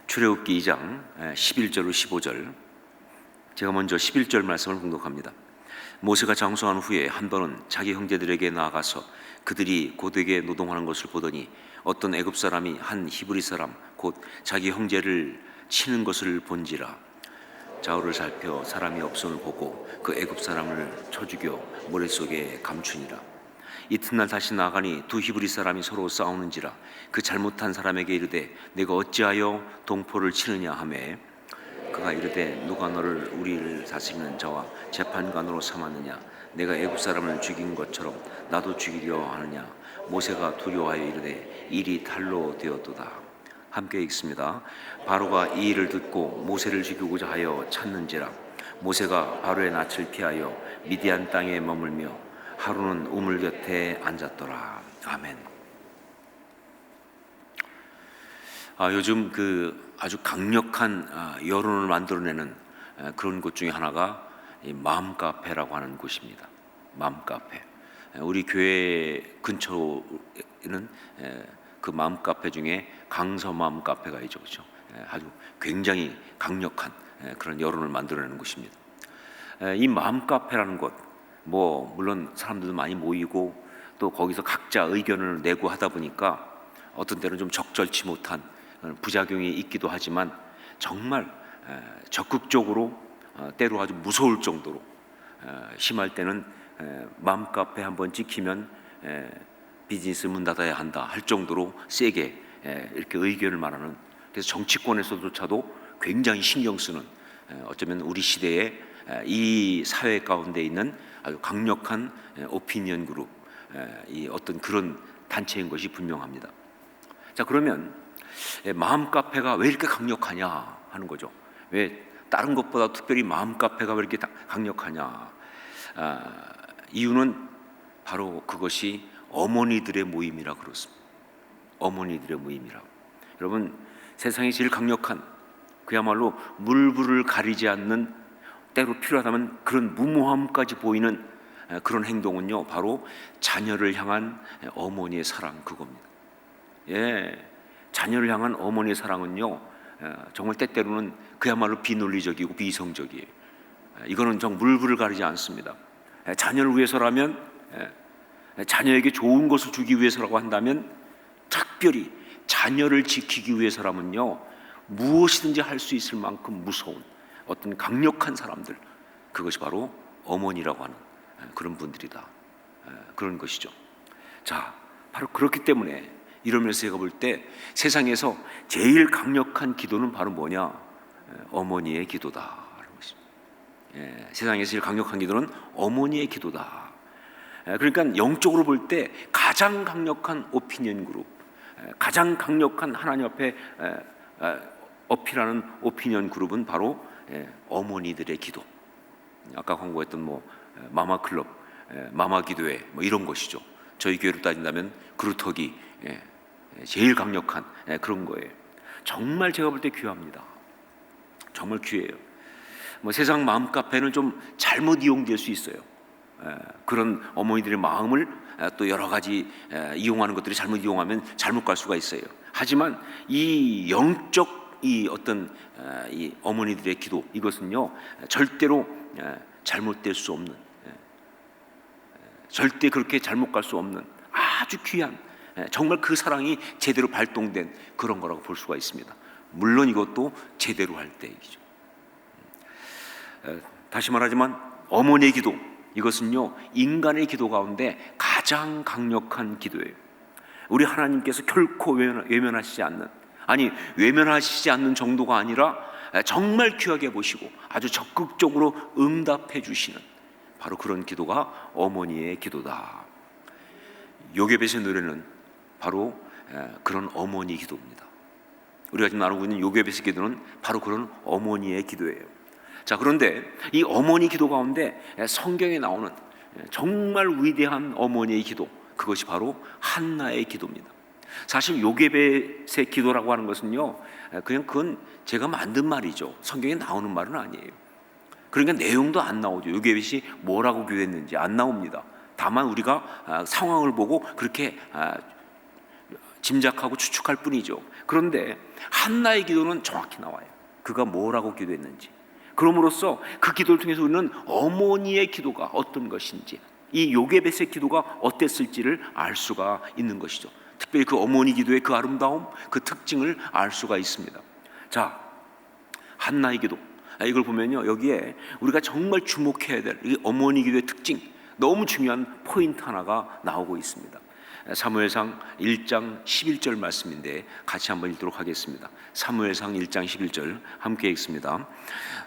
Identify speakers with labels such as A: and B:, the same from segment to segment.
A: 출애굽기 2장 11절로 15절, 제가 먼저 11절 말씀을 봉독합니다. 모세가 장수한 후에 한 번은 자기 형제들에게 나아가서 그들이 고되게 노동하는 것을 보더니 어떤 애굽 사람이 한 히브리 사람 곧 자기 형제를 치는 것을 본지라. 좌우를 살펴 사람이 없음을 보고 그 애굽 사람을 쳐 죽여 모래 속에 감추니라. 이튿날 다시 나아가니 두 히브리 사람이 서로 싸우는지라. 그 잘못한 사람에게 이르되 내가 어찌하여 동포를 치느냐 하매 그가 이르되 누가 너를 우리를 다스리는 자와 재판관으로 삼았느냐. 내가 애굽 사람을 죽인 것처럼 나도 죽이려 하느냐. 모세가 두려워하여 이르되 일이 달로 되었도다. 함께 읽습니다. 바로가 이 일을 듣고 모세를 죽이고자 하여 찾는지라. 모세가 바로의 낯을 피하여 미디안 땅에 머물며 하루는 우물 곁에 앉았더라. 아멘. 요즘 아주 강력한 여론을 만들어내는 그런 곳 중에 하나가 이 맘카페라고 하는 곳입니다. 맘카페. 우리 교회 근처에는 그 맘카페 중에 강서 맘카페가 있죠, 그렇죠? 아주 굉장히 강력한 그런 여론을 만들어내는 곳입니다. 이 맘카페라는 곳, 물론 사람들도 많이 모이고 또 거기서 각자 의견을 내고 하다 보니까 어떤 때는 좀 적절치 못한 부작용이 있기도 하지만 정말 적극적으로 때로 아주 무서울 정도로 심할 때는 맘카페 한번 찍히면 비즈니스 문 닫아야 한다 할 정도로 세게 이렇게 의견을 말하는, 그래서 정치권에서조차도 굉장히 신경 쓰는, 어쩌면 우리 시대에 이 사회 가운데 있는 아주 강력한 오피니언 그룹, 이 어떤 그런 단체인 것이 분명합니다. 자, 그러면 맘카페가 왜 이렇게 강력하냐 하는 거죠. 왜 다른 것보다 특별히 맘카페가 왜 이렇게 강력하냐? 이유는 바로 그것이 어머니들의 모임이라 그렇습니다. 어머니들의 모임이라고. 여러분, 세상에 제일 강력한, 그야말로 물불을 가리지 않는, 때로 필요하다면 그런 무모함까지 보이는 그런 행동은요, 바로 자녀를 향한 어머니의 사랑, 그겁니다. 자녀를 향한 어머니의 사랑은요, 정말 때때로는 그야말로 비논리적이고 비이성적이에요. 이거는 정말 물불을 가리지 않습니다. 자녀를 위해서라면, 자녀에게 좋은 것을 주기 위해서라고 한다면, 특별히 자녀를 지키기 위해서라면요, 무엇이든지 할 수 있을 만큼 무서운 어떤 강력한 사람들, 그것이 바로 어머니라고 하는 그런 분들이다, 그런 것이죠. 자, 바로 그렇기 때문에 이러면서 제가 볼 때 세상에서 제일 강력한 기도는 바로 뭐냐? 어머니의 기도다라는 것입니다. 세상에서 제일 강력한 기도는 어머니의 기도다. 그러니까 영적으로 볼 때 가장 강력한 오피니언 그룹, 가장 강력한 하나님 앞에 어필하는 오피니언 그룹은 바로 어머니들의 기도. 아까 광고했던 마마클럽, 마마기도회 이런 것이죠. 저희 교회로 따진다면 그루터기, 제일 강력한 그런 거예요. 정말 제가 볼 때 귀합니다. 정말 귀해요. 세상 맘카페는 좀 잘못 이용될 수 있어요. 그런 어머니들의 마음을 또 여러 가지 이용하는 것들이 잘못 이용하면 잘못 갈 수가 있어요. 하지만 이 영적 이 어떤 이 어머니들의 기도, 이것은요 절대로 잘못될 수 없는, 절대 그렇게 잘못 갈 수 없는 아주 귀한, 정말 그 사랑이 제대로 발동된 그런 거라고 볼 수가 있습니다. 물론 이것도 제대로 할 때 얘기죠. 다시 말하지만 어머니의 기도, 이것은요 인간의 기도 가운데 가장 강력한 기도예요. 우리 하나님께서 결코 외면하시지 않는, 아니 외면하시지 않는 정도가 아니라 정말 귀하게 보시고 아주 적극적으로 응답해 주시는 바로 그런 기도가 어머니의 기도다. 요괴벳의 노래는 바로 그런 어머니 기도입니다. 우리가 지금 나누고 있는 요괴벳의 기도는 바로 그런 어머니의 기도예요. 자, 그런데 이 어머니 기도 가운데 성경에 나오는 정말 위대한 어머니의 기도, 그것이 바로 한나의 기도입니다. 사실 요괴벳의 기도라고 하는 것은요, 그건 제가 만든 말이죠. 성경에 나오는 말은 아니에요. 그러니까 내용도 안 나오죠. 요괴벳이 뭐라고 기도했는지 안 나옵니다. 다만 우리가 상황을 보고 그렇게 짐작하고 추측할 뿐이죠. 그런데 한나의 기도는 정확히 나와요. 그가 뭐라고 기도했는지. 그럼으로써 그 기도를 통해서 우리는 어머니의 기도가 어떤 것인지, 이 요게벳의 기도가 어땠을지를 알 수가 있는 것이죠. 특별히 그 어머니 기도의 그 아름다움, 그 특징을 알 수가 있습니다. 자, 한나의 기도, 이걸 보면요, 여기에 우리가 정말 주목해야 될 이 어머니 기도의 특징, 너무 중요한 포인트 하나가 나오고 있습니다. 사무엘상 1장 11절 말씀인데 같이 한번 읽도록 하겠습니다. 사무엘상 1장 11절 함께 읽습니다.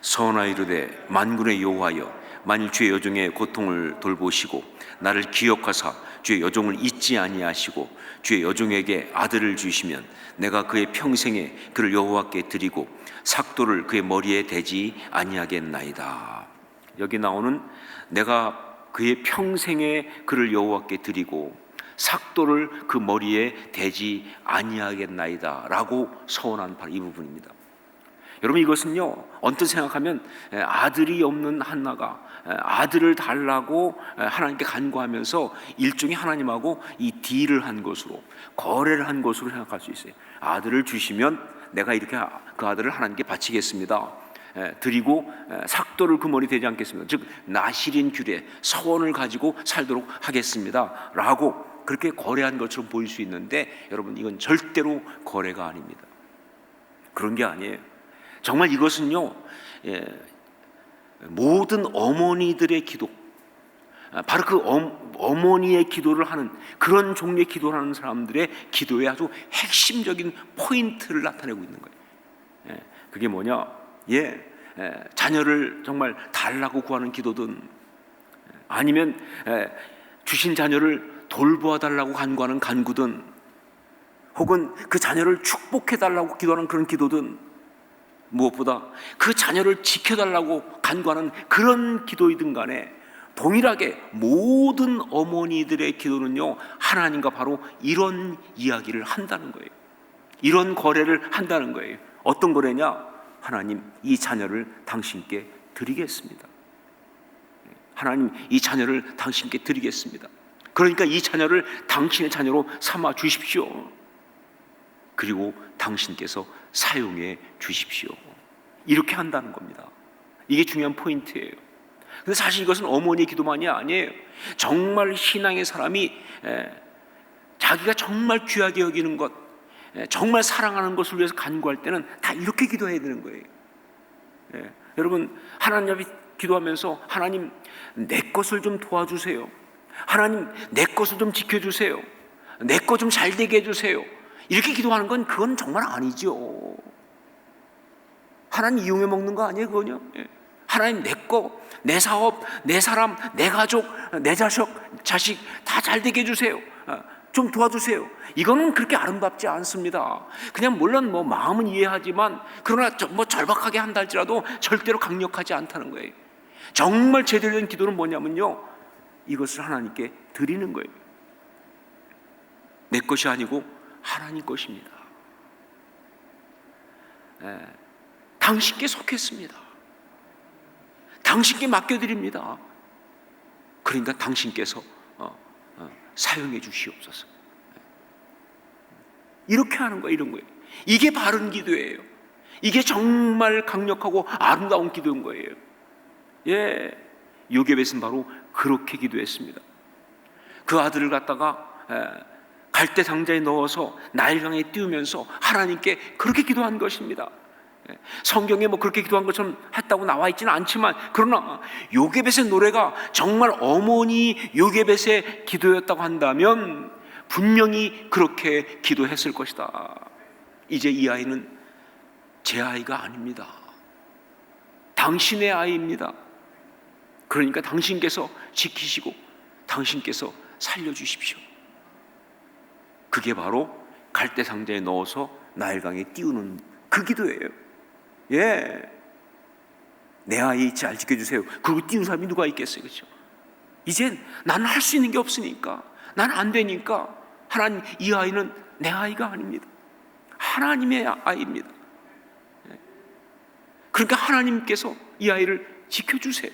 A: 선하 이르되 만군의 여호와여, 만일 주의 여종의 고통을 돌보시고 나를 기억하사 주의 여종을 잊지 아니하시고 주의 여종에게 아들을 주시면 내가 그의 평생에 그를 여호와께 드리고 삭도를 그의 머리에 대지 아니하겠나이다. 여기 나오는 내가 그의 평생에 그를 여호와께 드리고 삭도를 그 머리에 대지 아니하겠나이다 라고 서원한 바로 이 부분입니다. 여러분, 이것은요, 언뜻 생각하면 아들이 없는 한나가 아들을 달라고 하나님께 간구하면서 일종의 하나님하고 이 딜을 한 것으로, 거래를 한 것으로 생각할 수 있어요. 아들을 주시면 내가 이렇게 그 아들을 하나님께 바치겠습니다, 드리고 삭도를 그 머리 되지 않겠습니다, 즉 나실인 규례, 서원을 가지고 살도록 하겠습니다 라고 그렇게 거래한 것처럼 보일 수 있는데, 여러분, 이건 절대로 거래가 아닙니다. 그런 게 아니에요. 정말 이것은요, 모든 어머니들의 기도, 바로 그 어머니의 기도를 하는, 그런 종류의 기도를 하는 사람들의 기도의 아주 핵심적인 포인트를 나타내고 있는 거예요. 그게 뭐냐? 자녀를 정말 달라고 구하는 기도든, 아니면 주신 자녀를 돌보아 달라고 간구하는 간구든, 혹은 그 자녀를 축복해 달라고 기도하는 그런 기도든, 무엇보다 그 자녀를 지켜달라고 간구하는 그런 기도이든 간에 동일하게 모든 어머니들의 기도는요, 하나님과 바로 이런 이야기를 한다는 거예요. 이런 거래를 한다는 거예요. 어떤 거래냐? 하나님, 이 자녀를 당신께 드리겠습니다. 하나님, 이 자녀를 당신께 드리겠습니다. 그러니까 이 자녀를 당신의 자녀로 삼아 주십시오. 그리고 당신께서 사용해 주십시오. 이렇게 한다는 겁니다. 이게 중요한 포인트예요. 근데 사실 이것은 어머니의 기도만이 아니에요. 정말 신앙의 사람이 자기가 정말 귀하게 여기는 것, 정말 사랑하는 것을 위해서 간구할 때는 다 이렇게 기도해야 되는 거예요. 여러분, 하나님 앞에 기도하면서 하나님, 내 것을 좀 도와주세요. 하나님, 내 것을 좀 지켜주세요. 내 것 좀 잘 되게 해주세요. 이렇게 기도하는 건 그건 정말 아니죠. 하나님 이용해 먹는 거 아니에요, 그거요? 하나님, 내 거, 내 사업, 내 사람, 내 가족, 내 자식 다 잘 되게 해주세요. 좀 도와주세요. 이거는 그렇게 아름답지 않습니다. 그냥 물론 마음은 이해하지만, 그러나 절박하게 한다 할지라도 절대로 강력하지 않다는 거예요. 정말 제대로 된 기도는 뭐냐면요, 이것을 하나님께 드리는 거예요. 내 것이 아니고 하나님 것입니다. 당신께 속했습니다. 당신께 맡겨드립니다. 그러니까 당신께서 사용해 주시옵소서. 이렇게 하는 거예요. 이런 거예요. 이게 바른 기도예요. 이게 정말 강력하고 아름다운 기도인 거예요. 요게벳은 바로 그렇게 기도했습니다. 그 아들을 갖다가 갈대 상자에 넣어서 나일강에 띄우면서 하나님께 그렇게 기도한 것입니다. 성경에 그렇게 기도한 것처럼 했다고 나와 있지는 않지만, 그러나 요게벳의 노래가 정말 어머니 요게벳의 기도였다고 한다면 분명히 그렇게 기도했을 것이다. 이제 이 아이는 제 아이가 아닙니다. 당신의 아이입니다. 그러니까 당신께서 지키시고 당신께서 살려주십시오. 그게 바로 갈대 상자에 넣어서 나일강에 띄우는 그 기도예요. 내 아이 잘 지켜주세요. 그리고 띄운 사람이 누가 있겠어요, 그렇죠? 이제 나는 할 수 있는 게 없으니까, 나는 안 되니까, 하나님, 이 아이는 내 아이가 아닙니다. 하나님의 아이입니다. 그러니까 하나님께서 이 아이를 지켜주세요.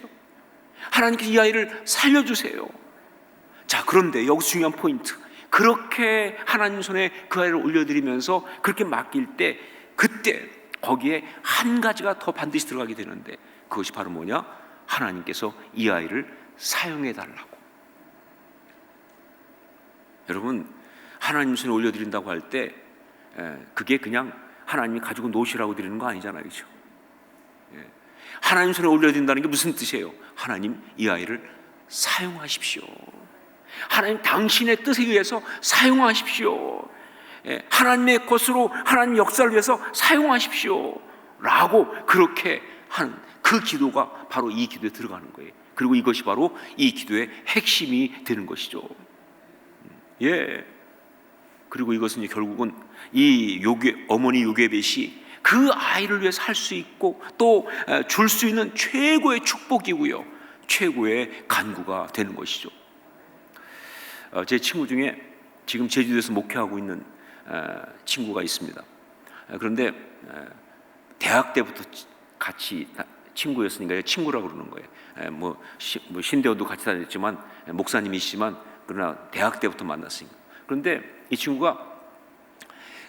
A: 하나님께서 이 아이를 살려주세요. 자, 그런데 여기서 중요한 포인트, 그렇게 하나님 손에 그 아이를 올려드리면서 그렇게 맡길 때, 그때 거기에 한 가지가 더 반드시 들어가게 되는데, 그것이 바로 뭐냐? 하나님께서 이 아이를 사용해 달라고. 여러분, 하나님 손에 올려드린다고 할 때 그게 그냥 하나님이 가지고 노시라고 드리는 거 아니잖아요, 그렇죠? 하나님 손에 올려드린다는 게 무슨 뜻이에요? 하나님, 이 아이를 사용하십시오. 하나님, 당신의 뜻에 의해서 사용하십시오. 하나님의 것으로 하나님 역사를 위해서 사용하십시오 라고 그렇게 하는 그 기도가 바로 이 기도에 들어가는 거예요. 그리고 이것이 바로 이 기도의 핵심이 되는 것이죠. 그리고 이것은 결국은 이 어머니 요게벳이 그 아이를 위해서 할 수 있고 또 줄 수 있는 최고의 축복이고요, 최고의 간구가 되는 것이죠. 제 친구 중에 지금 제주도에서 목회하고 있는 친구가 있습니다. 그런데 대학 때부터 같이 친구였으니까 친구라고 그러는 거예요. 뭐 신대원도 같이 다녔지만 목사님이시지만 그러나 대학 때부터 만났으니까. 그런데 이 친구가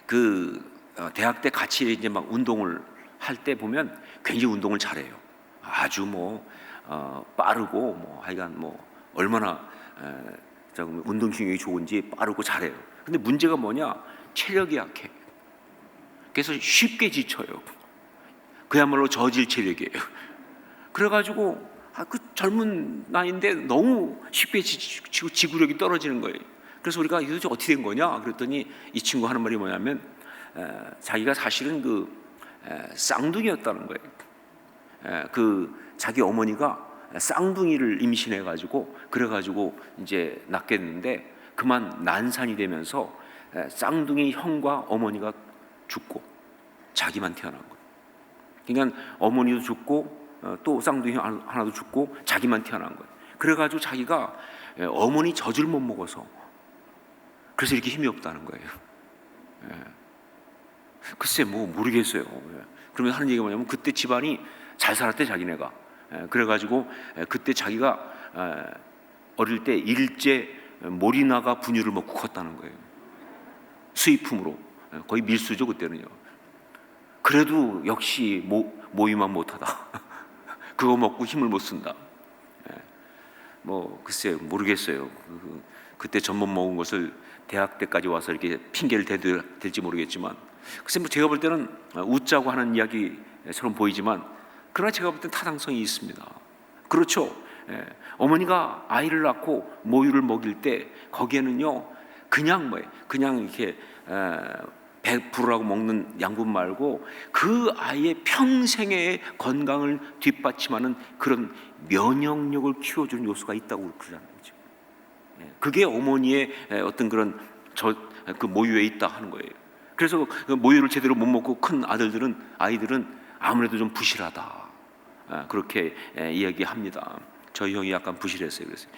A: 그 대학 때 같이 이제 막 운동을 할 때 보면 굉장히 운동을 잘해요. 아주 빠르고 하여간 얼마나 운동신경이 좋은지 빠르고 잘해요. 근데 문제가 뭐냐? 체력이 약해. 그래서 쉽게 지쳐요. 그야말로 저질 체력이에요. 그래가지고 그 젊은 나이인데 너무 쉽게 지치고 지구력이 떨어지는 거예요. 그래서 우리가 이거 어떻게 된 거냐? 그랬더니 이 친구 하는 말이 뭐냐면 자기가 사실은 쌍둥이였다는 거예요. 자기 어머니가 쌍둥이를 임신해가지고 그래가지고 이제 낳게 됐는데 그만 난산이 되면서 쌍둥이 형과 어머니가 죽고 자기만 태어난 거예요. 그러니까 어머니도 죽고 또 쌍둥이 하나도 죽고 자기만 태어난 거예요. 그래가지고 자기가 어머니 젖을 못 먹어서 그래서 이렇게 힘이 없다는 거예요. 글쎄 모르겠어요. 그러면 하는 얘기가 뭐냐면 그때 집안이 잘 살았대, 자기네가. 그래가지고 그때 자기가 어릴 때 일제 모리나가 분유를 먹고 컸다는 거예요. 수입품으로. 거의 밀수죠 그때는요. 그래도 역시 모이만 못하다. 그거 먹고 힘을 못 쓴다. 글쎄 모르겠어요. 그때 젖못 먹은 것을 대학 때까지 와서 이렇게 핑계를 대들지 모르겠지만, 글쎄 제가 볼 때는 웃자고 하는 이야기처럼 보이지만 그러나 제가 볼 때는 타당성이 있습니다. 그렇죠. 어머니가 아이를 낳고 모유를 먹일 때 거기에는요 그냥 이렇게 배부르라고 먹는 양분 말고 그 아이의 평생의 건강을 뒷받침하는 그런 면역력을 키워주는 요소가 있다고 그러잖아요. 그게 어머니의 어떤 그런 그 모유에 있다 하는 거예요. 그래서 그 모유를 제대로 못 먹고 큰 아이들은 아무래도 좀 부실하다, 그렇게 이야기합니다. 저희 형이 약간 부실했어요. 그래서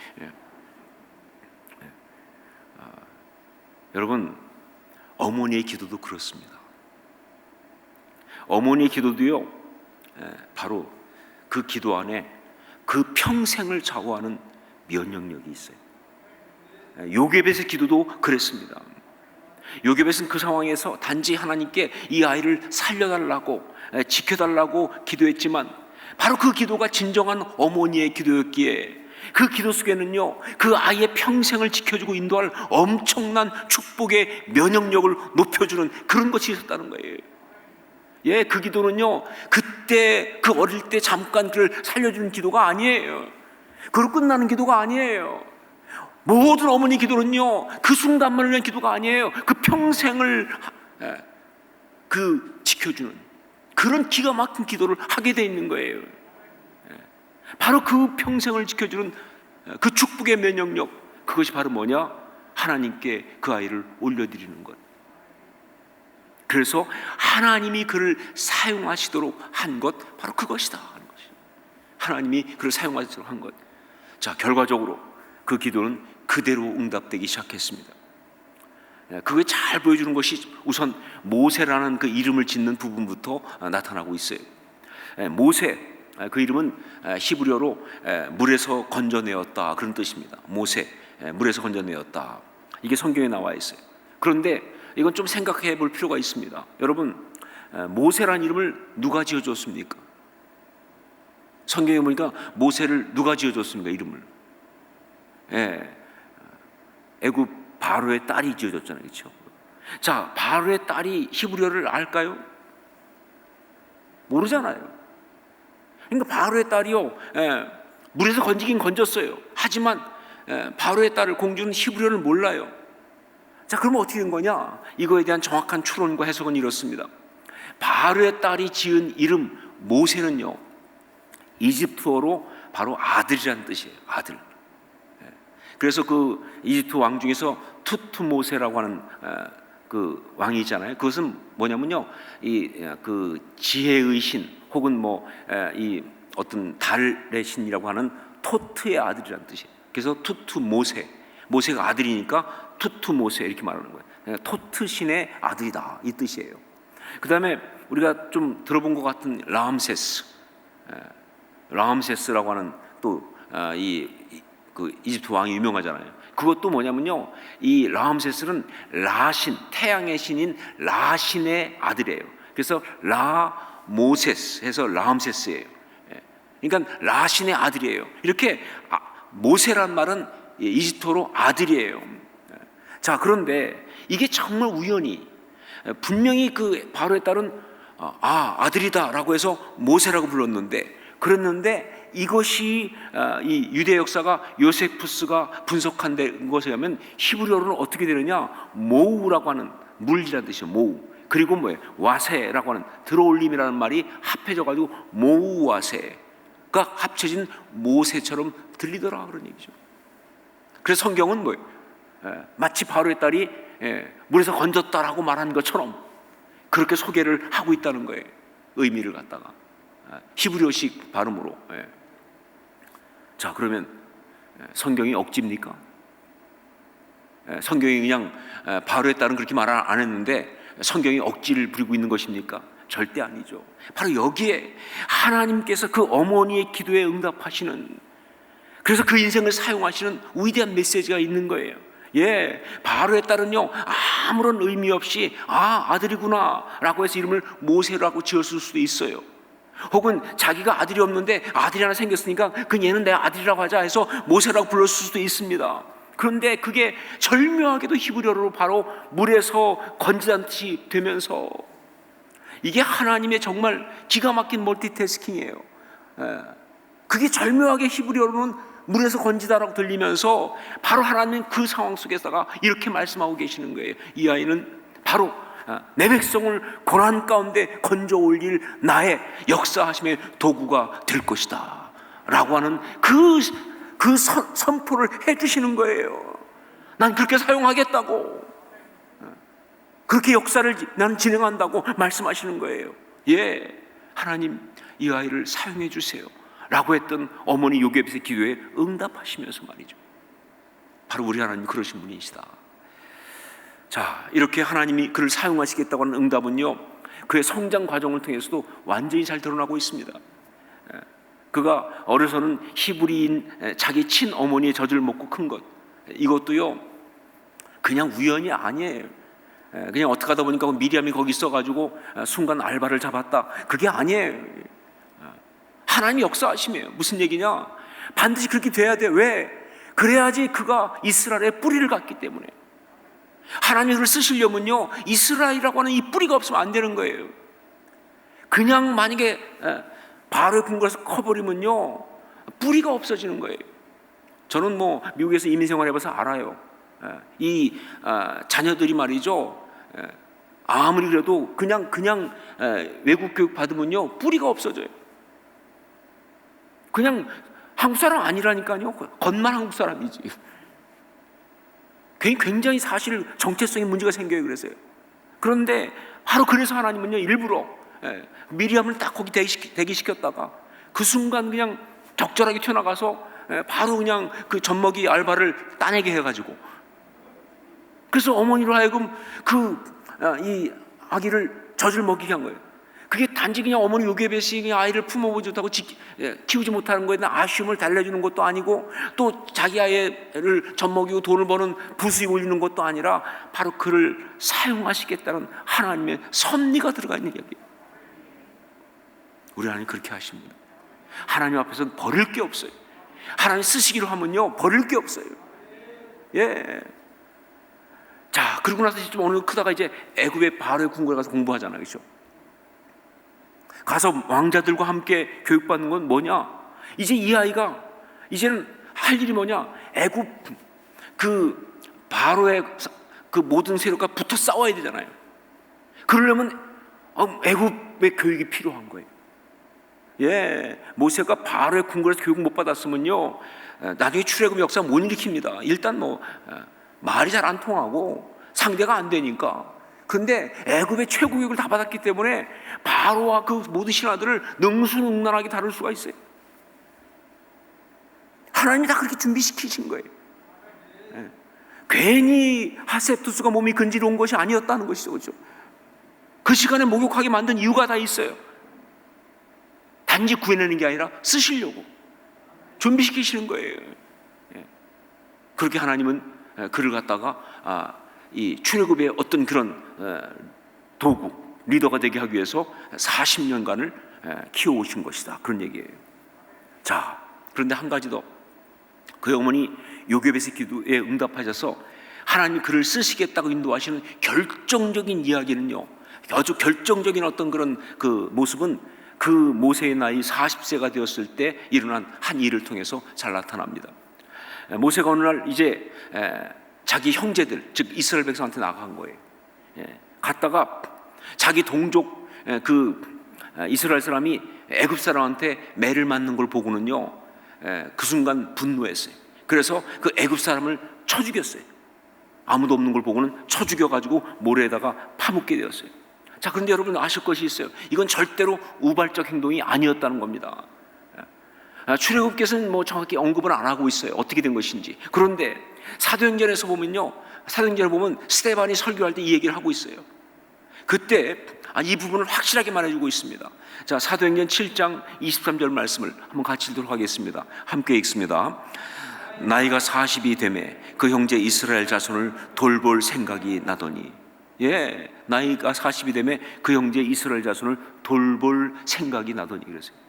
A: 여러분, 어머니의 기도도 그렇습니다. 어머니의 기도도요 바로 그 기도 안에 그 평생을 좌우하는 면역력이 있어요. 요게벳의 기도도 그랬습니다. 요게벳은 그 상황에서 단지 하나님께 이 아이를 살려달라고 지켜달라고 기도했지만 바로 그 기도가 진정한 어머니의 기도였기에 그 기도 속에는요 그 아이의 평생을 지켜주고 인도할 엄청난 축복의 면역력을 높여주는 그런 것이 있었다는 거예요. 그 기도는요 그때 그 어릴 때 잠깐 그를 살려주는 기도가 아니에요. 그로 끝나는 기도가 아니에요. 모든 어머니 기도는요 그 순간만을 위한 기도가 아니에요. 그 평생을 지켜주는 그런 기가 막힌 기도를 하게 돼 있는 거예요. 바로 그 평생을 지켜주는 그 축복의 면역력, 그것이 바로 뭐냐? 하나님께 그 아이를 올려드리는 것. 그래서 하나님이 그를 사용하시도록 한 것, 바로 그것이다 하는 것이죠. 하나님이 그를 사용하시도록 한 것. 자, 결과적으로 그 기도는 그대로 응답되기 시작했습니다. 그게 잘 보여주는 것이 우선 모세라는 그 이름을 짓는 부분부터 나타나고 있어요. 모세, 그 이름은 히브리어로 물에서 건져내었다 그런 뜻입니다. 모세, 물에서 건져내었다. 이게 성경에 나와 있어요. 그런데 이건 좀 생각해 볼 필요가 있습니다. 여러분, 모세라는 이름을 누가 지어줬습니까? 성경에 보니까 모세를 누가 지어줬습니까? 이름을. 애굽 바로의 딸이 지어줬잖아요. 그렇죠? 자, 바로의 딸이 히브리어를 알까요? 모르잖아요. 그러니까 바로의 딸이요, 물에서 건지긴 건졌어요. 하지만 바로의 딸을, 공주는 히브리어를 몰라요. 자, 그러면 어떻게 된 거냐? 이거에 대한 정확한 추론과 해석은 이렇습니다. 바로의 딸이 지은 이름 모세는요, 이집트어로 바로 아들이라는 뜻이에요. 아들. 그래서 그 이집트 왕 중에서 투트모세라고 하는 그 왕이 있잖아요. 그것은 뭐냐면요, 그 지혜의 신, 혹은 이 어떤 달의 신이라고 하는 토트의 아들이라는 뜻이에요. 그래서 투트모세, 모세가 아들이니까 투트모세 이렇게 말하는 거예요. 토트 신의 아들이다, 이 뜻이에요. 그 다음에 우리가 좀 들어본 것 같은 라암세스라고 하는 또 그 이집트 왕이 유명하잖아요. 그것도 뭐냐면요, 이 라암세스는 라신, 태양의 신인 라신의 아들이에요. 그래서 라모세스 해서 라암세스예요. 그러니까 라신의 아들이에요. 이렇게 모세란 말은 이집트어로 아들이에요. 자, 그런데 이게 정말 우연히, 분명히 그 바로의 딸은 아들이다라고 해서 모세라고 불렀는데, 그랬는데 이것이 이 유대 역사가 요세푸스가 분석한 것에 의하면 히브리어로는 어떻게 되느냐, 모우라고 하는, 물이라는 뜻이에요. 모우. 그리고 뭐예요? 와세라고 하는, 들어올림이라는 말이 합해져 가지고 모우와세가 합쳐진 모세처럼 들리더라, 그런 얘기죠. 그래서 성경은 뭐예요? 마치 바로의 딸이 물에서 건졌다라고 말한 것처럼 그렇게 소개를 하고 있다는 거예요. 의미를 갖다가 히브리어식 발음으로. 자, 그러면 성경이 억지입니까? 성경이 그냥 바로의 딸은 그렇게 말 안 했는데 성경이 억지를 부리고 있는 것입니까? 절대 아니죠. 바로 여기에 하나님께서 그 어머니의 기도에 응답하시는, 그래서 그 인생을 사용하시는 위대한 메시지가 있는 거예요. 바로의 딸은요, 아무런 의미 없이 아들이구나 라고 해서 이름을 모세라고 지었을 수도 있어요. 혹은 자기가 아들이 없는데 아들이 하나 생겼으니까 얘는 내 아들이라고 하자 해서 모세라고 불렀을 수도 있습니다. 그런데 그게 절묘하게도 히브리어로 바로 물에서 건지듯이 되면서, 이게 하나님의 정말 기가 막힌 멀티태스킹이에요. 그게 절묘하게 히브리어로는 물에서 건지다라고 들리면서 바로 하나님은 그 상황 속에다가 이렇게 말씀하고 계시는 거예요. 이 아이는 바로 내 백성을 고난 가운데 건져 올릴 나의 역사하심의 도구가 될 것이다 라고 하는 그 선포를 해주시는 거예요. 난 그렇게 사용하겠다고, 그렇게 역사를 나는 진행한다고 말씀하시는 거예요. 하나님 이 아이를 사용해 주세요 라고 했던 어머니 요게벳의 기도에 응답하시면서 말이죠. 바로 우리 하나님이 그러신 분이시다. 자, 이렇게 하나님이 그를 사용하시겠다고 하는 응답은요, 그의 성장 과정을 통해서도 완전히 잘 드러나고 있습니다. 그가 어려서는 히브리인 자기 친어머니의 젖을 먹고 큰 것, 이것도요 그냥 우연이 아니에요. 그냥 어떻게 하다 보니까 미리암이 거기 있어가지고 순간 알바를 잡았다, 그게 아니에요. 하나님이 역사하심이에요. 무슨 얘기냐, 반드시 그렇게 돼야 돼. 왜? 그래야지 그가 이스라엘의 뿌리를 갖기 때문에. 하나님이 그를 쓰시려면요, 이스라엘이라고 하는 이 뿌리가 없으면 안 되는 거예요. 그냥 만약에 바로의 궁궐에서 커버리면요 뿌리가 없어지는 거예요. 저는 미국에서 이민 생활해봐서 알아요. 이 자녀들이 말이죠, 아무리 그래도 그냥 외국 교육 받으면요 뿌리가 없어져요. 그냥 한국 사람 아니라니까요. 겉만 한국 사람이지. 굉장히 사실 정체성에 문제가 생겨요. 그래서요. 그런데 바로 그래서 하나님은요 일부러 미리암을 딱 거기 대기시켰다가 그 순간 그냥 적절하게 튀어나가서 바로 그냥 그 젖먹이 알바를 따내게 해가지고, 그래서 어머니로 하여금 이 아기를 젖을 먹이게 한 거예요. 그게 단지 그냥 어머니 요괴벳이 그냥 아이를 품어보지 못하고 키우지 못하는 거에 대한 아쉬움을 달래주는 것도 아니고, 또 자기 아이를 젖먹이고 돈을 버는 부수에 올리는 것도 아니라 바로 그를 사용하시겠다는 하나님의 섭리가 들어가 있는 이야기예요. 우리 하나님 그렇게 하십니다. 하나님 앞에서는 버릴 게 없어요. 하나님 쓰시기로 하면요, 버릴 게 없어요. 예. 자, 그러고 나서 좀 어느 크다가 이제 애굽의 바로의 궁궐에 가서 공부하잖아요, 그렇죠? 가서 왕자들과 함께 교육받는 건 뭐냐? 이제 이 아이가 이제는 할 일이 뭐냐? 애굽 그 바로의 그 모든 세력과 붙어 싸워야 되잖아요. 그러려면 애굽의 교육이 필요한 거예요. 예, 모세가 바로의 궁궐에서 교육 못 받았으면요, 나중에 출애굽 역사 못 일으킵니다. 일단 말이 잘 안 통하고 상대가 안 되니까. 그런데 애굽의 최고 교육을 다 받았기 때문에 바로와 그 모든 신하들을 능수능란하게 다룰 수가 있어요. 하나님이 다 그렇게 준비시키신 거예요. 예. 괜히 하셉투스가 몸이 근지러운 것이 아니었다는 것이죠, 그렇죠? 그 시간에 목욕하게 만든 이유가 다 있어요. 단지 구해내는 게 아니라 쓰시려고 준비시키시는 거예요. 예. 그렇게 하나님은 그를 갖다가 이 출애굽의 어떤 그런 도구, 리더가 되게 하기 위해서 40년간을 키워오신 것이다, 그런 얘기예요. 자, 그런데 한 가지 더, 그의 어머니 요게벳의 기도에 응답하셔서 하나님이 그를 쓰시겠다고 인도하시는 결정적인 이야기는요, 아주 결정적인 어떤 그런 그 모습은 그 모세의 나이 40세가 되었을 때 일어난 한 일을 통해서 잘 나타납니다. 모세가 어느 날 이제 자기 형제들, 즉 이스라엘 백성한테 나간 거예요. 갔다가 자기 동족 그 이스라엘 사람이 애굽 사람한테 매를 맞는 걸 보고는요, 그 순간 분노했어요. 그래서 그 애굽 사람을 쳐 죽였어요. 아무도 없는 걸 보고는 쳐 죽여가지고 모래에다가 파묻게 되었어요. 자, 그런데 여러분 아실 것이 있어요. 이건 절대로 우발적 행동이 아니었다는 겁니다. 출애굽께서는 정확히 언급을 안 하고 있어요, 어떻게 된 것인지. 그런데 사도행전에서 보면요, 사도행전에 보면 스데반이 설교할 때 이 얘기를 하고 있어요. 그때 이 부분을 확실하게 말해주고 있습니다. 자, 사도행전 7장 23절 말씀을 한번 같이 읽도록 하겠습니다. 함께 읽습니다. 나이가 40이 되매 그 형제 이스라엘 자손을 돌볼 생각이 나더니, 예, 나이가 40이 되매 그 형제 이스라엘 자손을 돌볼 생각이 나더니 그랬어요.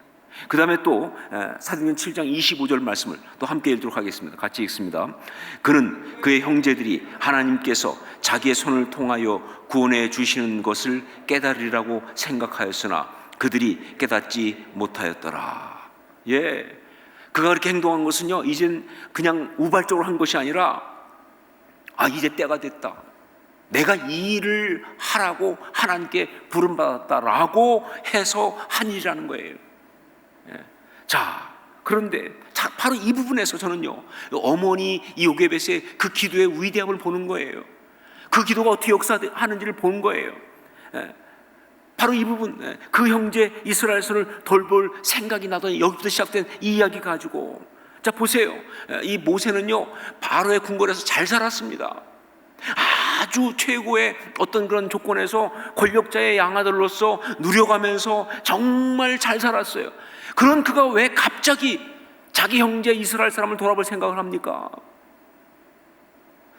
A: 그 다음에 또 사도행전 7장 25절 말씀을 또 함께 읽도록 하겠습니다. 같이 읽습니다. 그는 그의 형제들이 하나님께서 자기의 손을 통하여 구원해 주시는 것을 깨달으리라고 생각하였으나 그들이 깨닫지 못하였더라. 예, 그가 그렇게 행동한 것은요, 이젠 그냥 우발적으로 한 것이 아니라 이제 때가 됐다, 내가 이 일을 하라고 하나님께 부름받았다라고 해서 한 일이라는 거예요. 자, 그런데 바로 이 부분에서 저는요, 어머니 요게벳의 그 기도의 위대함을 보는 거예요. 그 기도가 어떻게 역사하는지를 보는 거예요. 바로 이 부분, 그 형제 이스라엘선을 돌볼 생각이 나더니, 여기부터 시작된 이 이야기 가지고, 자 보세요, 이 모세는요 바로의 궁궐에서 잘 살았습니다. 아주 최고의 어떤 그런 조건에서 권력자의 양아들로서 누려가면서 정말 잘 살았어요. 그런 그가 왜 갑자기 자기 형제 이스라엘 사람을 돌아볼 생각을 합니까?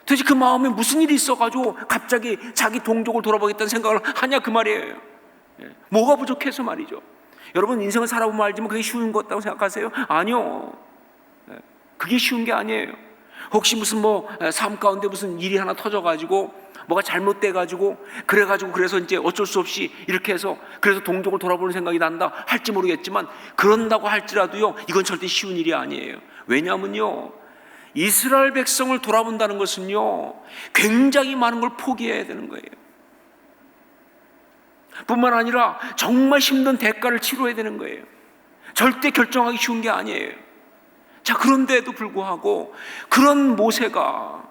A: 도대체 그 마음에 무슨 일이 있어가지고 갑자기 자기 동족을 돌아보겠다는 생각을 하냐, 그 말이에요. 뭐가 부족해서 말이죠. 여러분, 인생을 살아보면 알지만 그게 쉬운 것 같다고 생각하세요? 아니요, 그게 쉬운 게 아니에요. 혹시 무슨 삶 가운데 무슨 일이 하나 터져가지고 뭐가 잘못돼가지고 그래서 이제 어쩔 수 없이 이렇게 해서 그래서 동족을 돌아보는 생각이 난다 할지 모르겠지만, 그런다고 할지라도요, 이건 절대 쉬운 일이 아니에요. 왜냐하면요, 이스라엘 백성을 돌아본다는 것은요, 굉장히 많은 걸 포기해야 되는 거예요. 뿐만 아니라 정말 힘든 대가를 치러야 되는 거예요. 절대 결정하기 쉬운 게 아니에요. 자, 그런데도 불구하고 그런 모세가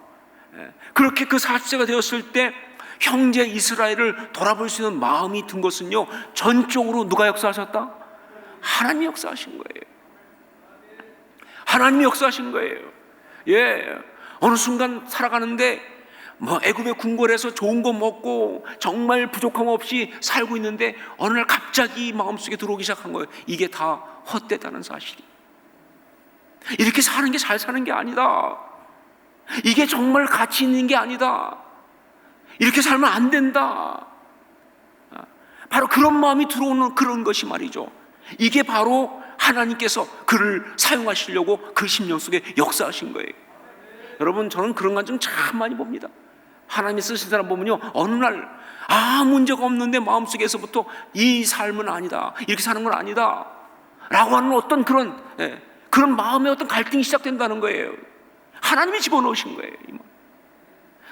A: 그렇게 그 40세가 되었을 때 형제 이스라엘을 돌아볼 수 있는 마음이 든 것은요, 전적으로 누가 역사하셨다? 하나님이 역사하신 거예요. 하나님이 역사하신 거예요. 예, 어느 순간 살아가는데 뭐 애굽의 궁궐에서 좋은 거 먹고 정말 부족함 없이 살고 있는데 어느 날 갑자기 마음속에 들어오기 시작한 거예요. 이게 다 헛되다는 사실이. 이렇게 사는 게 잘 사는 게 아니다. 이게 정말 가치 있는 게 아니다. 이렇게 살면 안 된다. 바로 그런 마음이 들어오는 그런 것이 말이죠. 이게 바로 하나님께서 그를 사용하시려고 그 심령 속에 역사하신 거예요. 여러분, 저는 그런 관점 참 많이 봅니다. 하나님이 쓰신 사람 보면요, 어느 날 아무 문제가 없는데 마음속에서부터 이 삶은 아니다, 이렇게 사는 건 아니다 라고 하는 어떤 그런 마음의 어떤 갈등이 시작된다는 거예요. 하나님이 집어넣으신 거예요.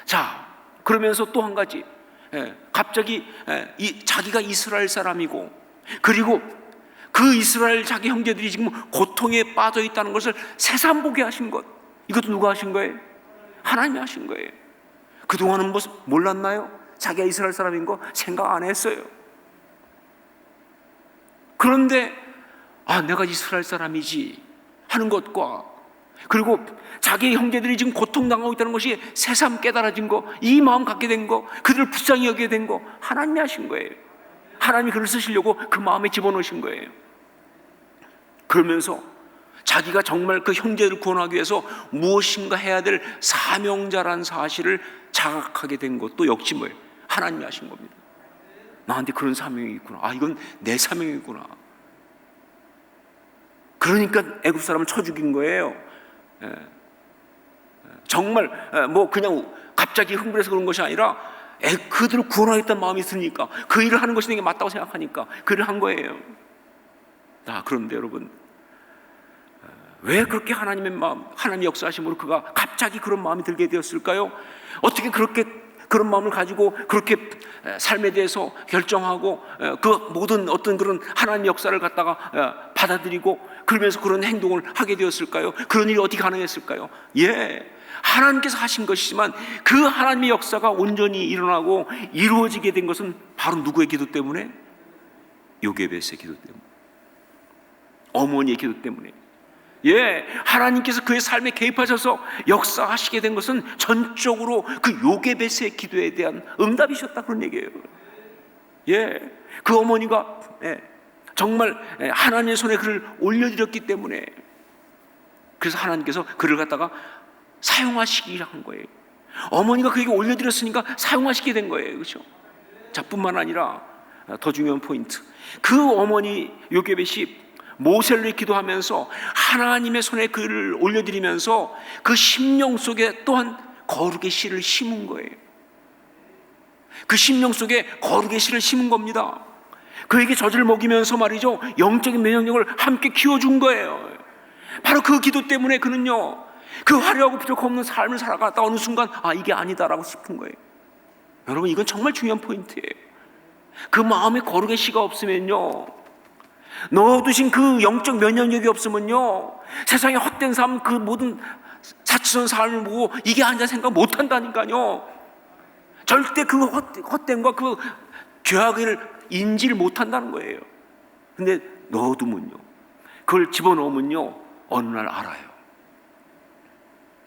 A: 자, 그러면서 또 한 가지, 갑자기 자기가 이스라엘 사람이고, 그리고 그 이스라엘 자기 형제들이 지금 고통에 빠져 있다는 것을 새삼 보게 하신 것, 이것도 누가 하신 거예요? 하나님이 하신 거예요. 그동안은 몰랐나요? 자기가 이스라엘 사람인 거 생각 안 했어요. 그런데 내가 이스라엘 사람이지 하는 것과, 그리고 자기 형제들이 지금 고통당하고 있다는 것이 새삼 깨달아진 거, 이 마음 갖게 된 거, 그들을 불쌍히 여기게 된 거 하나님이 하신 거예요. 하나님이 그를 쓰시려고 그 마음에 집어넣으신 거예요. 그러면서 자기가 정말 그 형제를 구원하기 위해서 무엇인가 해야 될 사명자라는 사실을 자각하게 된 것도 역시 뭐예요? 하나님이 하신 겁니다. 나한테 그런 사명이 있구나. 이건 내 사명이구나. 그러니까 애굽 사람을 쳐 죽인 거예요. 정말 그냥 갑자기 흥분해서 그런 것이 아니라 그들을 구원하겠다는 마음이 있으니까, 그 일을 하는 것이 내게 맞다고 생각하니까 그 일을 한 거예요. 그런데 여러분, 왜 그렇게 하나님의 마음, 하나님의 역사하심으로 그가 갑자기 그런 마음이 들게 되었을까요? 어떻게 그렇게 그런 마음을 가지고 그렇게 삶에 대해서 결정하고 그 모든 어떤 그런 하나님의 역사를 갖다가 받아들이고 그러면서 그런 행동을 하게 되었을까요? 그런 일이 어떻게 가능했을까요? 하나님께서 하신 것이지만 그 하나님의 역사가 온전히 일어나고 이루어지게 된 것은 바로 누구의 기도 때문에? 요게벳의 기도 때문에, 어머니의 기도 때문에. 하나님께서 그의 삶에 개입하셔서 역사하시게 된 것은 전적으로 그 요게벳의 기도에 대한 응답이셨다, 그런 얘기예요. 그 어머니가 정말 하나님의 손에 그를 올려드렸기 때문에, 그래서 하나님께서 그를 갖다가 사용하시기 한 거예요. 어머니가 그에게 올려드렸으니까 사용하시게 된 거예요. 그렇죠? 자, 뿐만 아니라 더 중요한 포인트, 그 어머니 요게벳이 모세를 기도하면서 하나님의 손에 그를 올려드리면서 그 심령 속에 또한 거룩의 씨를 심은 거예요. 그 심령 속에 거룩의 씨를 심은 겁니다. 그에게 젖을 먹이면서 말이죠, 영적인 면역력을 함께 키워준 거예요. 바로 그 기도 때문에 그는요, 그 화려하고 부족 없는 삶을 살아가다 어느 순간 이게 아니다라고 싶은 거예요. 여러분, 이건 정말 중요한 포인트예요. 그 마음에 거룩의 씨가 없으면요, 넣어두신 그 영적 면역력이 없으면요, 세상의 헛된 삶, 그 모든 사치스러운 삶을 보고 이게 아니라 생각 못한다니까요. 절대 그 헛됨과 그 죄악을 인지를 못한다는 거예요. 근데 넣어두면요, 그걸 집어넣으면요, 어느 날 알아요.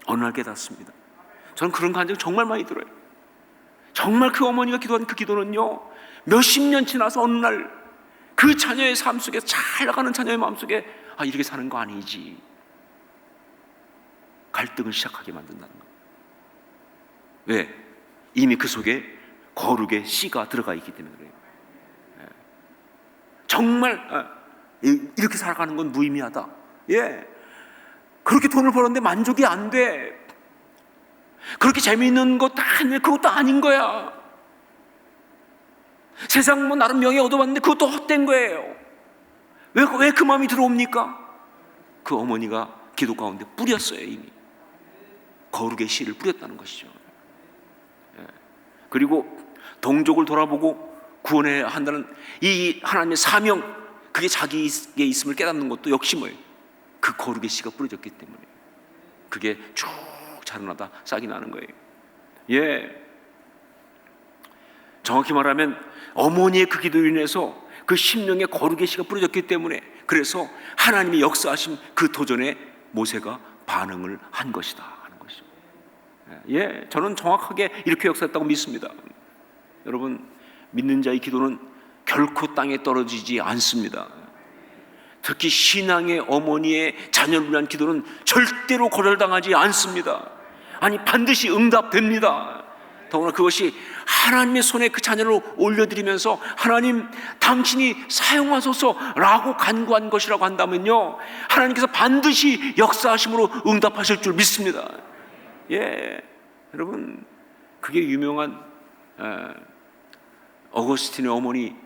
A: 어느 날 깨닫습니다. 저는 그런 감정이 정말 많이 들어요. 정말 그 어머니가 기도한 그 기도는요, 몇십 년 지나서 어느 날 그 자녀의 삶 속에, 잘 나가는 자녀의 마음 속에 이렇게 사는 거 아니지, 갈등을 시작하게 만든다는 거. 왜? 이미 그 속에 거룩의 씨가 들어가 있기 때문에 그래요. 정말 이렇게 살아가는 건 무의미하다. 그렇게 돈을 벌었는데 만족이 안 돼. 그렇게 재미있는 거 다 했는데 그것도 아닌 거야. 세상 나름 명예 얻어봤는데 그것도 헛된 거예요. 왜 그 마음이 들어옵니까? 그 어머니가 기도 가운데 뿌렸어요. 이미 거룩의 씨를 뿌렸다는 것이죠. 그리고 동족을 돌아보고 구원해야 한다는 이 하나님의 사명, 그게 자기에게 있음을 깨닫는 것도 역시 뭐예요? 그 거룩의 씨가 뿌려졌기 때문에 그게 쭉 자라나다 싹이 나는 거예요. 정확히 말하면 어머니의 그 기도로 인해서 그 심령에 거룩의 씨가 뿌려졌기 때문에, 그래서 하나님이 역사하신 그 도전에 모세가 반응을 한 것이다 하는 것이죠. 예, 저는 정확하게 이렇게 역사했다고 믿습니다. 여러분, 믿는 자의 기도는 결코 땅에 떨어지지 않습니다. 특히 신앙의 어머니의 자녀를 위한 기도는 절대로 거절당하지 않습니다. 아니, 반드시 응답됩니다. 더구나 그것이 하나님의 손에 그 자녀를 올려드리면서 하나님 당신이 사용하소서라고 간구한 것이라고 한다면요, 하나님께서 반드시 역사하심으로 응답하실 줄 믿습니다. 예, 여러분, 그게 유명한 어거스틴의 어머니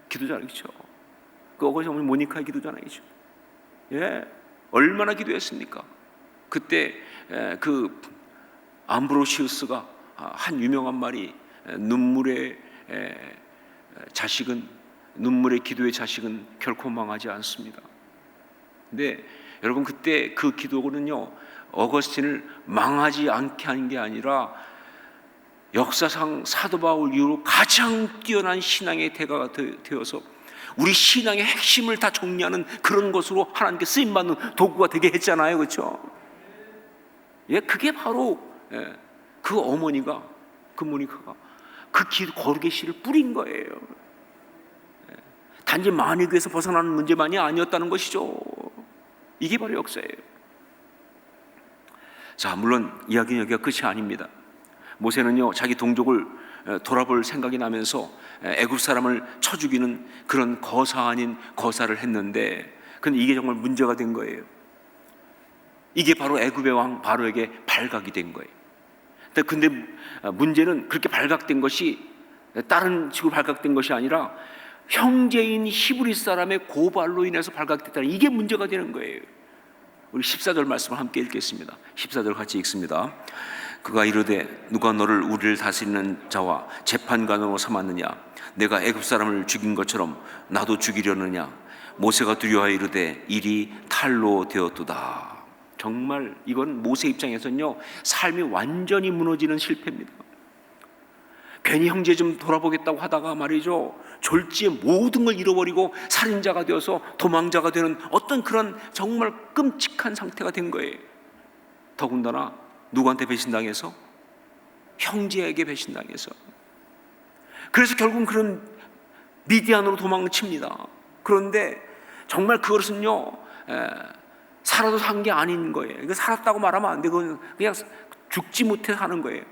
A: 기도자이죠. 그 어거스틴 어머니 모니카의 기도자이죠. 예, 얼마나 기도했습니까? 그때 그 암브로시우스가 한 유명한 말이, 눈물의 기도의 자식은 결코 망하지 않습니다. 근데 여러분, 그때 그 기도는요, 어거스틴을 망하지 않게 한 게 아니라 역사상 사도 바울 이후로 가장 뛰어난 신앙의 대가가 되어서 우리 신앙의 핵심을 다 정리하는 그런 것으로 하나님께 쓰임받는 도구가 되게 했잖아요. 그렇죠? 예, 그게 바로 그 어머니가, 그 모니카가 그 거룩의 씨를 뿌린 거예요. 단지 만익에서 벗어나는 문제만이 아니었다는 것이죠. 이게 바로 역사예요. 자, 물론 이야기는 여기가 끝이 아닙니다. 모세는요, 자기 동족을 돌아볼 생각이 나면서 애굽 사람을 쳐 죽이는 그런 거사 아닌 거사를 했는데, 근데 이게 정말 문제가 된 거예요. 이게 바로 애굽의 왕 바로에게 발각이 된 거예요. 근데 문제는 그렇게 발각된 것이 다른 식으로 발각된 것이 아니라 형제인 히브리 사람의 고발로 인해서 발각됐다는, 이게 문제가 되는 거예요. 우리 14절 말씀을 함께 읽겠습니다. 14절 같이 읽습니다. 그가 이르되 누가 너를 우리를 다스리는 자와 재판관으로 삼았느냐? 내가 애굽 사람을 죽인 것처럼 나도 죽이려느냐? 모세가 두려워하여 이르되 일이 탈로 되었도다. 정말 이건 모세 입장에서는요, 삶이 완전히 무너지는 실패입니다. 괜히 형제 좀 돌아보겠다고 하다가 말이죠, 졸지에 모든 걸 잃어버리고 살인자가 되어서 도망자가 되는 어떤 그런 정말 끔찍한 상태가 된 거예요. 더군다나 누구한테 배신당해서? 형제에게 배신당해서. 그래서 결국은 그런 미디안으로 도망칩니다. 그런데 정말 그것은요, 살아도 산 게 아닌 거예요. 이거 살았다고 말하면 안 되고 그냥 죽지 못해 사는 거예요.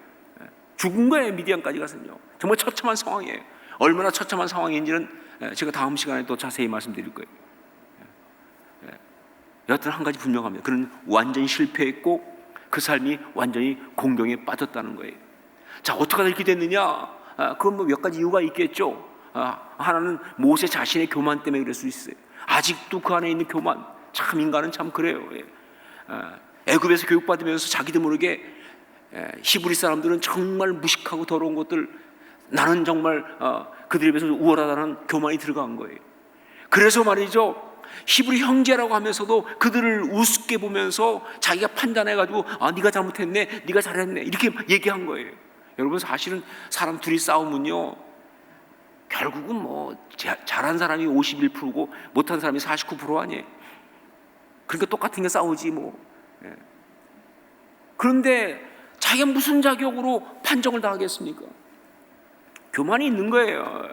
A: 죽은 거예요. 미디안까지 가서요. 정말 처참한 상황이에요. 얼마나 처참한 상황인지는 제가 다음 시간에 또 자세히 말씀드릴 거예요. 여하튼 한 가지 분명합니다. 그는 완전히 실패했고 그 삶이 완전히 공경에 빠졌다는 거예요. 자, 어떻게 이렇게 됐느냐? 그건 뭐 몇 가지 이유가 있겠죠. 하나는 모세 자신의 교만 때문에 그럴 수 있어요. 아직도 그 안에 있는 교만, 참 인간은 참 그래요. 애굽에서 교육받으면서 자기도 모르게 히브리 사람들은 정말 무식하고 더러운 것들, 나는 정말 그들에 비해서 우월하다는 교만이 들어간 거예요. 그래서 말이죠, 히브리 형제라고 하면서도 그들을 우습게 보면서 자기가 판단해가지고 네가 잘못했네, 네가 잘했네, 이렇게 얘기한 거예요. 여러분, 사실은 사람 둘이 싸우면요, 결국은 뭐 잘한 사람이 51%고 못한 사람이 49% 아니에요. 그러니까 똑같은 게 싸우지 뭐. 그런데 자기가 무슨 자격으로 판정을 당하겠습니까? 교만이 있는 거예요.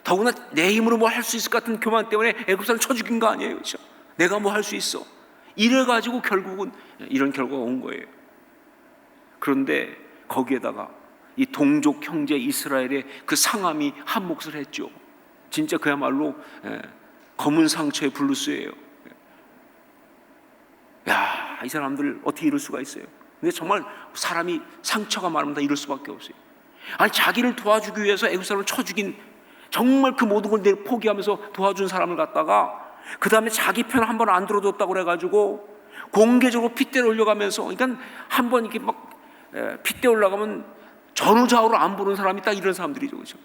A: 더구나 내 힘으로 뭐 할 수 있을 것 같은 교만 때문에 애굽 사람 쳐 죽인 거 아니에요, 그렇죠? 내가 뭐 할 수 있어? 이래가지고 결국은 이런 결과가 온 거예요. 그런데 거기에다가 이 동족 형제 이스라엘의 그 상함이 한 몫을 했죠. 진짜 그야말로 검은 상처의 블루스예요. 야, 이 사람들 어떻게 이럴 수가 있어요? 근데 정말 사람이 상처가 많으면 다 이럴 수밖에 없어요. 아니, 자기를 도와주기 위해서 애굽 사람을 쳐 죽인, 정말 그 모든 걸 포기하면서 도와준 사람을 갖다가 그 다음에 자기 편 한 번 안 들어줬다고 그래가지고 공개적으로 핏대를 올려가면서, 그러니까 한 번 이렇게 막 핏대 올라가면 전후좌우로 안 보는 사람이 딱 이런 사람들이죠, 그렇죠?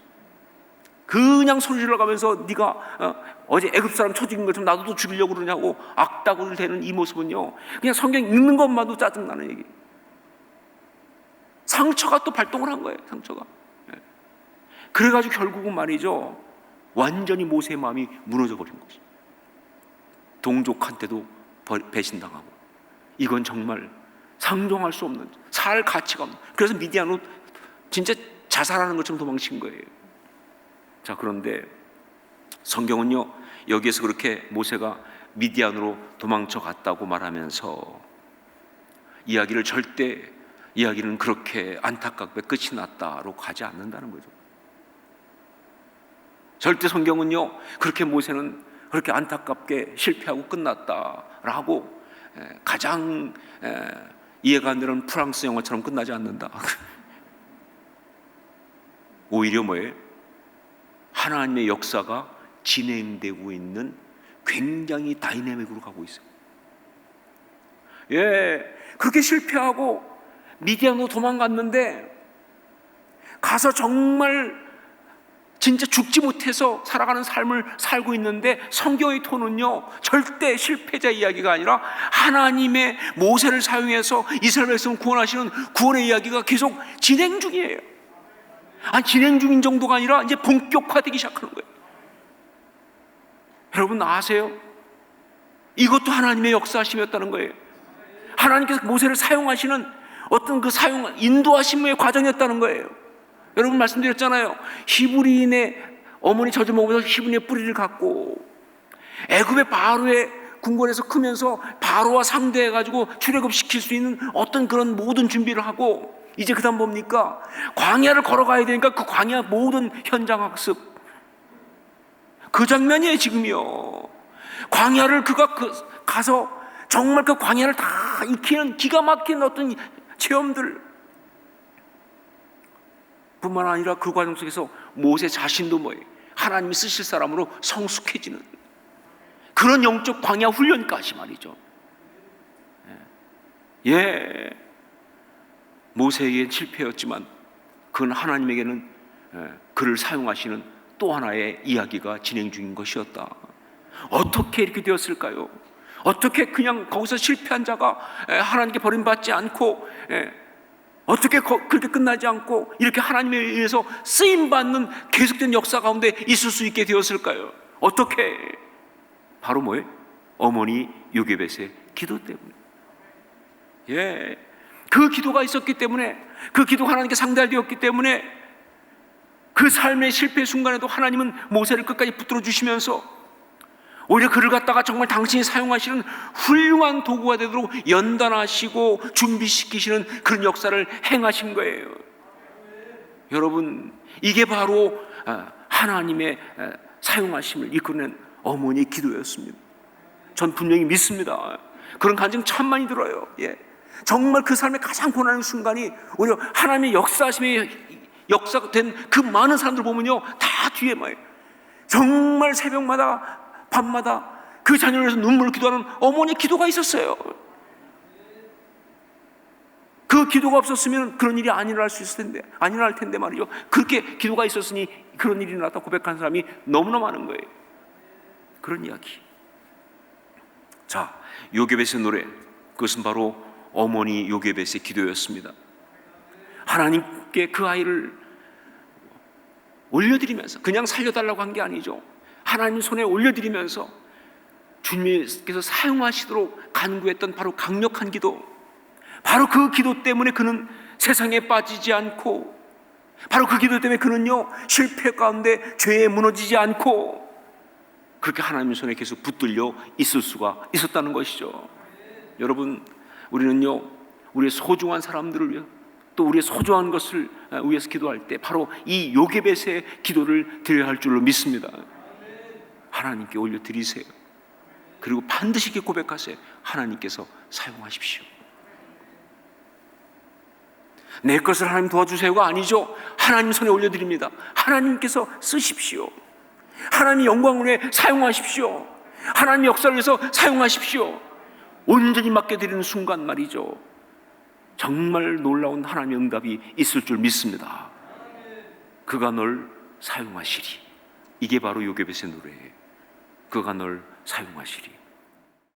A: 그냥 소리 질러가면서 네가 어제 애굽 사람 쳐 죽인 것처럼 나도 또 죽이려고 그러냐고 악다구를 대는 이 모습은요, 그냥 성경 읽는 것만도 짜증나는 얘기. 상처가 또 발동을 한 거예요, 상처가. 그래가지고 결국은 말이죠, 완전히 모세의 마음이 무너져 버린 거죠. 동족한테도 배신당하고, 이건 정말 상종할 수 없는, 살 가치가 없는, 그래서 미디안으로 진짜 자살하는 것처럼 도망친 거예요. 자, 그런데 성경은요, 여기에서 그렇게 모세가 미디안으로 도망쳐 갔다고 말하면서 이야기는 그렇게 안타깝게 끝이 났다로 가지 않는다는 거죠. 절대 성경은요, 그렇게 모세는 그렇게 안타깝게 실패하고 끝났다라고 가장 이해가 안 되는 프랑스 영화처럼 끝나지 않는다. 오히려 뭐예요? 하나님의 역사가 진행되고 있는 굉장히 다이내믹으로 가고 있어요. 그렇게 실패하고 미디안으로 도망갔는데 가서 정말 진짜 죽지 못해서 살아가는 삶을 살고 있는데 성경의 톤은요, 절대 실패자 이야기가 아니라 하나님의 모세를 사용해서 이스라엘 백성을 구원하시는 구원의 이야기가 계속 진행 중이에요. 아니, 진행 중인 정도가 아니라 이제 본격화되기 시작하는 거예요. 여러분 아세요? 이것도 하나님의 역사하심이었다는 거예요. 하나님께서 모세를 사용하시는 어떤 그 인도하심의 과정이었다는 거예요. 여러분 말씀드렸잖아요. 히브리인의 어머니 젖을 먹으면서 히브리인의 뿌리를 갖고 애굽의 바로의 궁궐에서 크면서 바로와 상대해가지고 출애굽시킬 수 있는 어떤 그런 모든 준비를 하고, 이제 그 다음 뭡니까? 광야를 걸어가야 되니까 그 광야 모든 현장 학습, 그 장면이에요 지금이요. 광야를 그가 가서 정말 그 광야를 다 익히는 기가 막힌 어떤 체험들 뿐만 아니라 그 과정 속에서 모세 자신도 뭐예요? 하나님이 쓰실 사람으로 성숙해지는 그런 영적 광야 훈련까지 말이죠. 모세에게는 실패였지만 그건 하나님에게는 그를 사용하시는 또 하나의 이야기가 진행 중인 것이었다. 어떻게 이렇게 되었을까요? 어떻게 그냥 거기서 실패한 자가 하나님께 버림받지 않고, 어떻게 그렇게 끝나지 않고 이렇게 하나님에 의해서 쓰임받는 계속된 역사 가운데 있을 수 있게 되었을까요? 어떻게? 바로 뭐예요? 어머니 요게벳의 기도 때문에. 그 기도가 있었기 때문에, 그 기도가 하나님께 상달되었기 때문에 그 삶의 실패 순간에도 하나님은 모세를 끝까지 붙들어 주시면서 오히려 그를 갖다가 정말 당신이 사용하시는 훌륭한 도구가 되도록 연단하시고 준비시키시는 그런 역사를 행하신 거예요. 여러분, 이게 바로 하나님의 사용하심을 이끌어낸 어머니의 기도였습니다. 전 분명히 믿습니다. 그런 간증 참 많이 들어요. 정말 그 삶의 가장 고난의 순간이 오히려 하나님의 역사하심의 역사가 된 그 많은 사람들 보면요, 다 뒤에 뭐예요? 정말 새벽마다 밤마다 그 자녀를 위해서 눈물을 기도하는 어머니의 기도가 있었어요. 그 기도가 없었으면 그런 일이 안 일어날 수 있을 텐데, 안 일어날 텐데 말이죠. 그렇게 기도가 있었으니 그런 일이 일어났다 고백한 사람이 너무나 많은 거예요. 그런 이야기. 자, 요게벳의 노래, 그것은 바로 어머니 요게벳의 기도였습니다. 하나님께 그 아이를 올려드리면서, 그냥 살려달라고 한 게 아니죠. 하나님 손에 올려드리면서 주님께서 사용하시도록 간구했던 바로 강력한 기도, 바로 그 기도 때문에 그는 세상에 빠지지 않고, 바로 그 기도 때문에 그는요 실패 가운데 죄에 무너지지 않고 그렇게 하나님의 손에 계속 붙들려 있을 수가 있었다는 것이죠. 여러분, 우리는요 우리의 소중한 사람들을 위해, 또 우리의 소중한 것을 위해서 기도할 때 바로 이 요게벳의 기도를 드려야 할 줄로 믿습니다. 하나님께 올려드리세요. 그리고 반드시 이렇게 고백하세요. 하나님께서 사용하십시오. 내 것을 하나님 도와주세요가 아니죠. 하나님 손에 올려드립니다. 하나님께서 쓰십시오. 하나님 영광을 위해 사용하십시오. 하나님 역사를 위해서 사용하십시오. 온전히 맡겨드리는 순간 말이죠, 정말 놀라운 하나님의 응답이 있을 줄 믿습니다. 그가 널 사용하시리. 이게 바로 요게벳의 노래예요. 그가 널 사용하시리.